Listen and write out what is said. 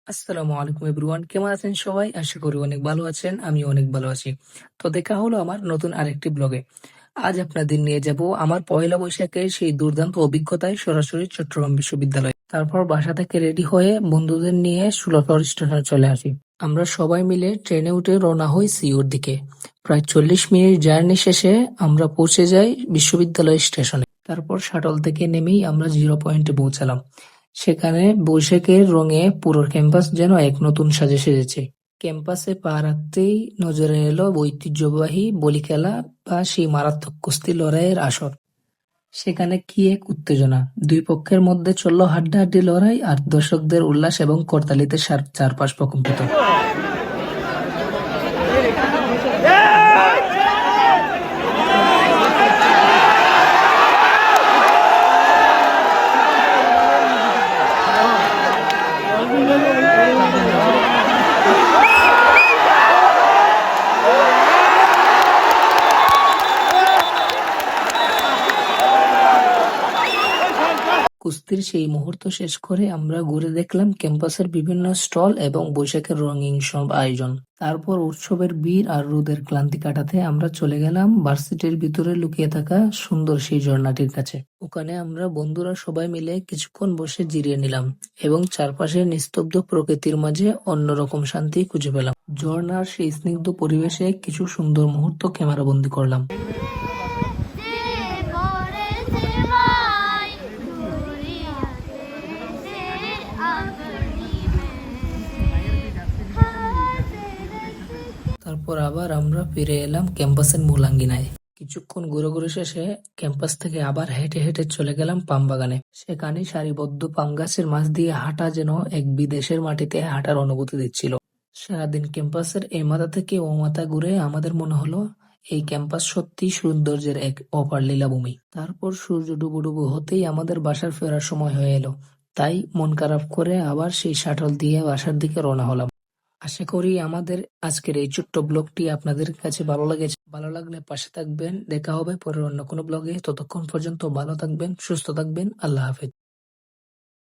আসসালামু আলাইকুম এভরিওয়ান, কেমন আছেন সবাই? আশা করি অনেক ভালো আছেন। আমি অনেক ভালো আছি। তো দেখা হলো আমার নতুন আরেকটি ব্লগে। আজ আপনাদের নিয়ে যাব আমার পয়লা বৈশাখের সেই দুর্দান্ত অভিজ্ঞতায় সরাসরি চট্টগ্রাম বিশ্ববিদ্যালয়ে। তারপর বাসা থেকে রেডি হয়ে বন্ধুদের নিয়ে সুলতার স্টেশনে চলে আসি। আমরা সবাই মিলে ট্রেনে উঠে রওনা হই সিউর দিকে। প্রায় 40 মিনিট জার্নি শেষে আমরা পৌঁছে যাই বিশ্ববিদ্যালয় স্টেশনে। তারপর শাটল থেকে নেমেই আমরা জিরো পয়েন্টে পৌঁছালাম। সেখানে বৈশাখের রঙে পুরো ক্যাম্পাস যেন এক নতুন সাজে সেজেছে। ক্যাম্পাসে পা রাখতেই নজরে এলো ঐতিহ্যবাহী বলি খেলা বা সেই মারাত্মক কুস্তি লড়াইয়ের আসর। সেখানে কি এক উত্তেজনা! দুই পক্ষের মধ্যে চলল হাড্ডাহাড্ডি লড়াই, আর দর্শকদের উল্লাস এবং করতালিতে চারপাশ প্রকম্পিত। কুস্তির সেই মুহূর্ত শেষ করে আমরা ঘুরে দেখলাম ক্যাম্পাসের বিভিন্ন স্টল এবং বৈশাখের রঙিন সব আয়োজন। তারপর উৎসবের ভিড় আর রোদের ক্লান্তি কাটাতে আমরা চলে গেলাম ভার্সিটির ভিতরে লুকিয়ে থাকা সুন্দর সেই ঝর্ণাটির কাছে। ওখানে আমরা বন্ধুরা সবাই মিলে কিছুক্ষণ বসে জিরিয়ে নিলাম এবং চারপাশের নিস্তব্ধ প্রকৃতির মাঝে অন্যরকম শান্তি খুঁজে পেলাম। ঝর্ণার সেই স্নিগ্ধ পরিবেশে কিছু সুন্দর মুহূর্ত ক্যামেরাবন্দি করলাম। তারপর আবার আমরা ফিরে এলাম ক্যাম্পাসের মূল আঙ্গিনায়। কিছুক্ষণ ঘুরে শেষে ক্যাম্পাস থেকে আবার হেঁটে হেঁটে চলে গেলাম পাম বাগানে। সেখানে সারিবদ্ধ পাম গাছের মাঝ দিয়ে হাঁটা যেন এক বিদেশের মাটিতে হাঁটার অনুভূতি দিচ্ছিল। সারাদিন ক্যাম্পাসের এ মাথা থেকে ও মাথা ঘুরে আমাদের মনে হলো এই ক্যাম্পাস সত্যি সৌন্দর্যের এক অপার লীলাভূমি। তারপর সূর্য ডুবো হতেই আমাদের বাসার ফেরার সময় হয়ে এলো। তাই মন খারাপ করে আবার সেই শাটল দিয়ে বাসার দিকে রওনা হলাম। আশা করি আমাদের আজকের এই ছোট্ট ব্লগটি আপনাদের কাছে ভালো লেগেছে। ভালো লাগলে পাশে থাকবেন। দেখা হবে পরের অন্য কোনো ব্লগে। ততক্ষণ পর্যন্ত ভালো থাকবেন, সুস্থ থাকবেন। আল্লাহ হাফেজ।